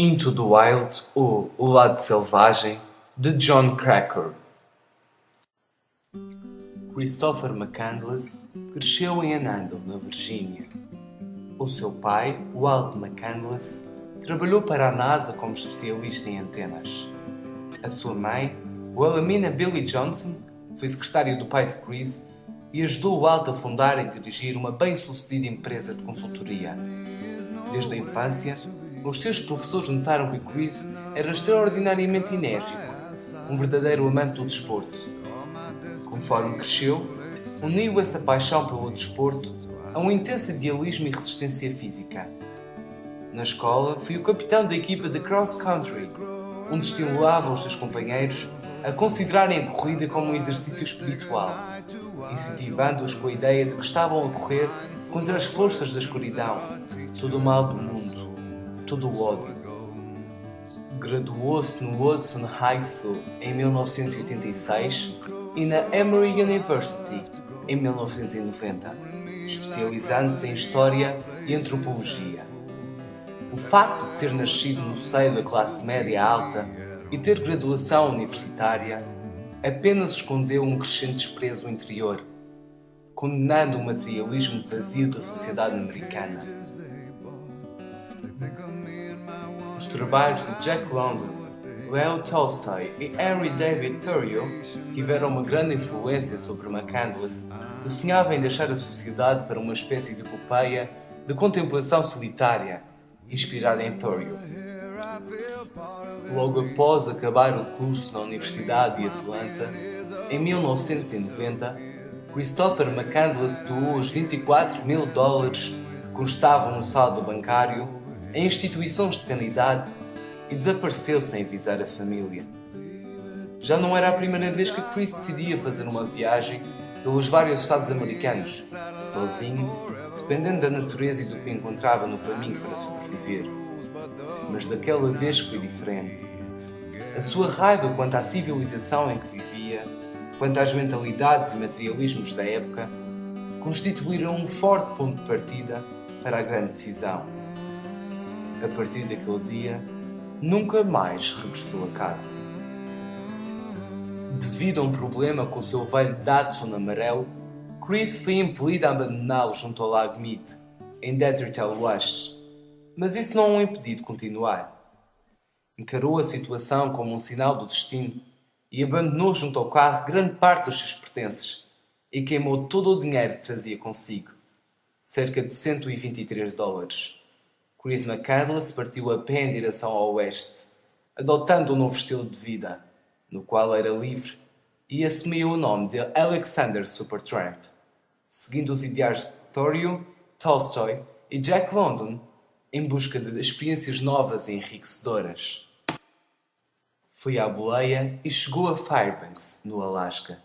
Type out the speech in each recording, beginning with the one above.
Into the Wild, ou O Lado Selvagem, de John Cracker. Christopher McCandless cresceu em Anandale, na Virgínia. O seu pai, Walt McCandless, trabalhou para a NASA como especialista em antenas. A sua mãe, Wilhelmina Billy Johnson, foi secretária do pai de Chris e ajudou Walt a fundar e dirigir uma bem-sucedida empresa de consultoria. Desde a infância, os seus professores notaram que Chris era extraordinariamente enérgico, um verdadeiro amante do desporto. Conforme cresceu, uniu essa paixão pelo desporto a um intenso idealismo e resistência física. Na escola, foi o capitão da equipa de cross-country, onde estimulava os seus companheiros a considerarem a corrida como um exercício espiritual, incentivando-os com a ideia de que estavam a correr contra as forças da escuridão, todo o mal do mundo, todo o ódio. Graduou-se no Hudson High School em 1986 e na Emory University em 1990, especializando-se em História e Antropologia. O facto de ter nascido no seio da classe média alta e ter graduação universitária apenas escondeu um crescente desprezo interior, condenando o materialismo vazio da sociedade americana. Os trabalhos de Jack London, Leo Tolstoy e Henry David Thoreau tiveram uma grande influência sobre McCandless, que sonhava em deixar a sociedade para uma espécie de epopeia de contemplação solitária, inspirada em Thoreau. Logo após acabar o curso na Universidade de Atlanta, em 1990, Christopher McCandless doou os $24.000 que constavam no saldo bancário a instituições de caridade e desapareceu sem avisar a família. Já não era a primeira vez que Chris decidia fazer uma viagem pelos vários estados americanos, sozinho, dependendo da natureza e do que encontrava no caminho para sobreviver. Mas daquela vez foi diferente. A sua raiva quanto à civilização em que vivia, quanto às mentalidades e materialismos da época, constituíram um forte ponto de partida para a grande decisão. A partir daquele dia, nunca mais regressou a casa. Devido a um problema com o seu velho Datsun amarelo, Chris foi impelido a abandoná-lo junto ao Lago Mead, em Detrital Wash, mas isso não o impediu de continuar. Encarou a situação como um sinal do destino e abandonou junto ao carro grande parte dos seus pertences e queimou todo o dinheiro que trazia consigo, cerca de $123. Chris McCandless partiu a pé em direção ao oeste, adotando um novo estilo de vida, no qual era livre, e assumiu o nome de Alexander Supertramp, seguindo os ideais de Thoreau, Tolstoy e Jack London em busca de experiências novas e enriquecedoras. Foi à boleia e chegou a Fairbanks, no Alasca,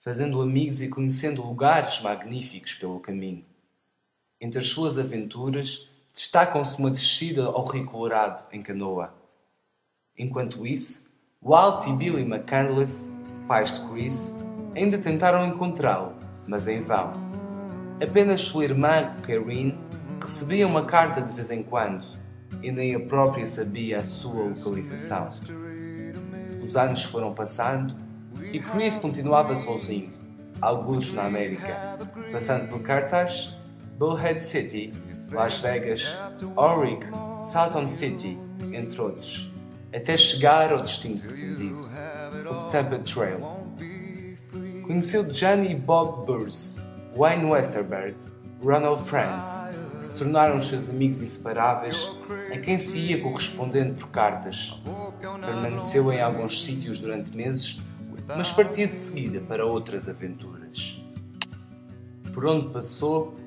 fazendo amigos e conhecendo lugares magníficos pelo caminho. Entre as suas aventuras, destacam-se uma descida ao Rio Colorado em canoa. Enquanto isso, Walt e Billy McCandless, pais de Chris, ainda tentaram encontrá-lo, mas em vão. Apenas sua irmã, Karine, recebia uma carta de vez em quando, e nem a própria sabia a sua localização. Os anos foram passando, e Chris continuava sozinho, algures na América, passando por Carthage, Bullhead City, Las Vegas, Oric, Salton City, entre outros, até chegar ao destino pretendido, o Stampede Trail. Conheceu Johnny e Bob Burse, Wayne Westerberg, Ronald Franz, que se tornaram os seus amigos inseparáveis, a quem se ia correspondendo por cartas. Permaneceu em alguns sítios durante meses, mas partia de seguida para outras aventuras. Por onde passou,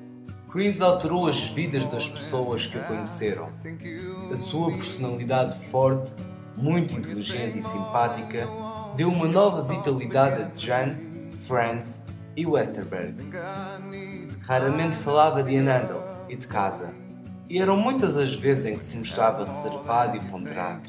Chris alterou as vidas das pessoas que o conheceram. A sua personalidade forte, muito inteligente e simpática, deu uma nova vitalidade a John, Franz e Westerberg. Raramente falava de Anandale e de casa, e eram muitas as vezes em que se mostrava reservado e ponderado.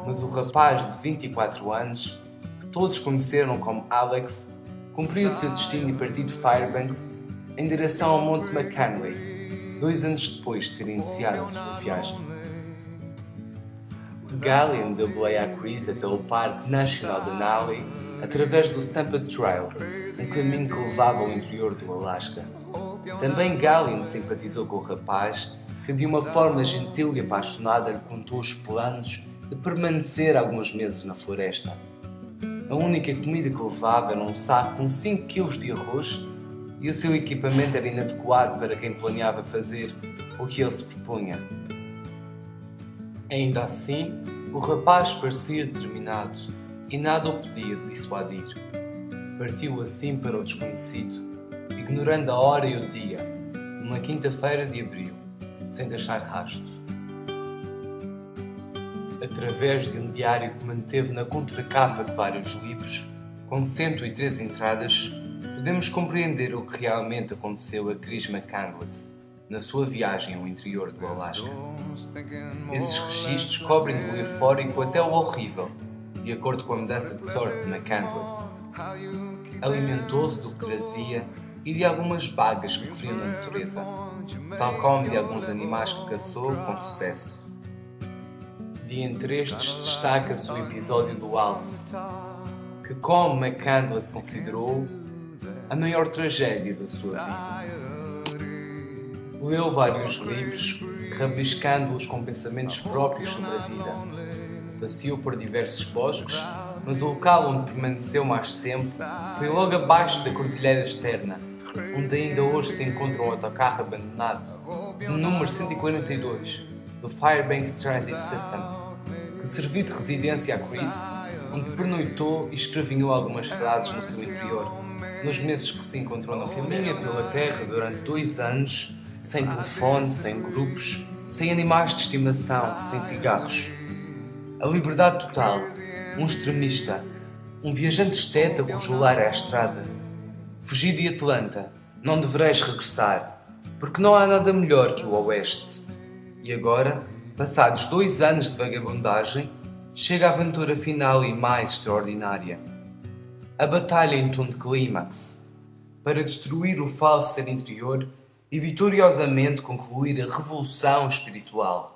Mas o rapaz de 24 anos, que todos conheceram como Alex, cumpriu o seu destino e partiu de Fairbanks em direção ao Monte McKinley, 2 anos depois de ter iniciado a sua viagem. Gallion deu boleia a Chris até o Parque Nacional Denali através do Stampede Trail, um caminho que levava ao interior do Alasca. Também Gallion simpatizou com o rapaz, que de uma forma gentil e apaixonada lhe contou os planos de permanecer alguns meses na floresta. A única comida que levava era um saco com 5 kg de arroz e o seu equipamento era inadequado para quem planeava fazer o que ele se propunha. Ainda assim, o rapaz parecia determinado e nada o podia dissuadir. Partiu assim para o desconhecido, ignorando a hora e o dia, numa quinta-feira de abril, sem deixar rasto. Através de um diário que manteve na contracapa de vários livros, com 103 entradas, podemos compreender o que realmente aconteceu a Chris McCandless na sua viagem ao interior do Alasca. Esses registros cobrem do eufórico até o horrível, de acordo com a mudança de sorte de McCandless. Alimentou-se do que trazia e de algumas bagas que colheu na natureza, tal como de alguns animais que caçou com sucesso. De entre estes destaca-se o episódio do alce, que, como McCandless considerou, a maior tragédia da sua vida. Leu vários livros, rabiscando-os com pensamentos próprios sobre a vida. Passeou por diversos bosques, mas o local onde permaneceu mais tempo foi logo abaixo da Cordilheira Externa, onde ainda hoje se encontra um autocarro abandonado, do número 142, do Fairbanks Transit System, que serviu de residência a Chris, onde pernoitou e escrevinhou algumas frases no seu interior, nos meses que se encontrou na caminha pela terra durante 2 anos, sem telefone, sem grupos, sem animais de estimação, sem cigarros. A liberdade total, um extremista, um viajante esteta cujo lar é a estrada. Fugi de Atlanta, não devereis regressar, porque não há nada melhor que o Oeste. E agora, passados 2 anos de vagabundagem, chega a aventura final e mais extraordinária. A batalha em tom de clímax, para destruir o falso ser interior e vitoriosamente concluir a revolução espiritual.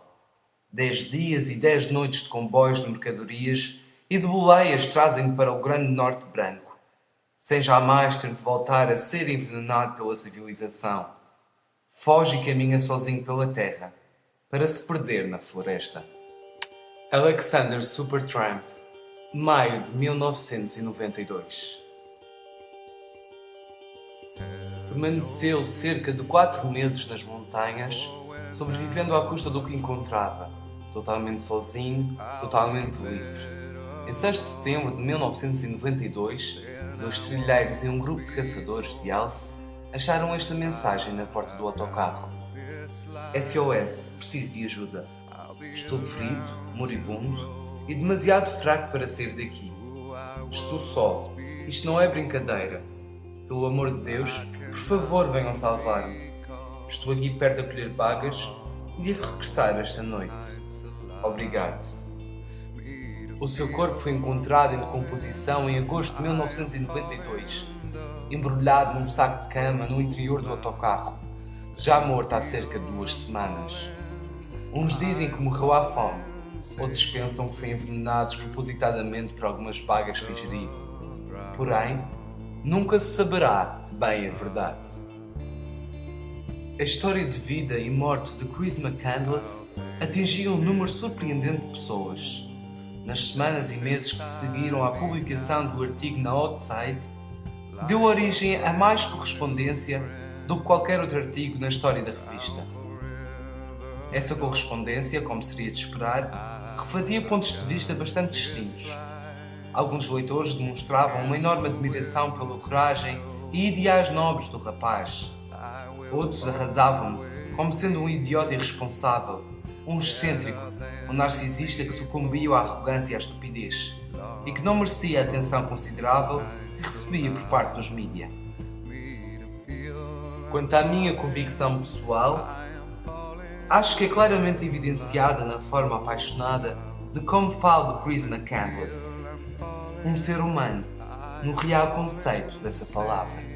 10 dias e 10 noites de comboios de mercadorias e de boleias trazem-no para o grande norte branco, sem jamais ter de voltar a ser envenenado pela civilização. Foge e caminha sozinho pela terra, para se perder na floresta. Alexander Supertramp, maio de 1992. Permaneceu cerca de 4 meses nas montanhas, sobrevivendo à custa do que encontrava, totalmente sozinho, totalmente livre. Em 6 de setembro de 1992, 2 trilheiros e um grupo de caçadores de alce acharam esta mensagem na porta do autocarro: SOS, preciso de ajuda. Estou ferido, moribundo e demasiado fraco para sair daqui. Estou só. Isto não é brincadeira. Pelo amor de Deus, por favor, venham salvar-me. Estou aqui perto a colher bagas e devo regressar esta noite. Obrigado. O seu corpo foi encontrado em decomposição em agosto de 1992, embrulhado num saco de cama no interior do autocarro, já morto há cerca de 2 semanas. Uns dizem que morreu à fome, outros pensam que foi envenenado despropositadamente por algumas bagas que ingeriu. Porém, nunca se saberá bem a verdade. A história de vida e morte de Chris McCandless atingiu um número surpreendente de pessoas. Nas semanas e meses que se seguiram à publicação do artigo na Outside, deu origem a mais correspondência do que qualquer outro artigo na história da revista. Essa correspondência, como seria de esperar, refletia pontos de vista bastante distintos. Alguns leitores demonstravam uma enorme admiração pela coragem e ideais nobres do rapaz. Outros arrasavam-no como sendo um idiota irresponsável, um excêntrico, um narcisista que sucumbiu à arrogância e à estupidez e que não merecia a atenção considerável que recebia por parte dos mídia. Quanto à minha convicção pessoal, acho que é claramente evidenciada na forma apaixonada de como falo de Chris McCandless, um ser humano, no real conceito dessa palavra.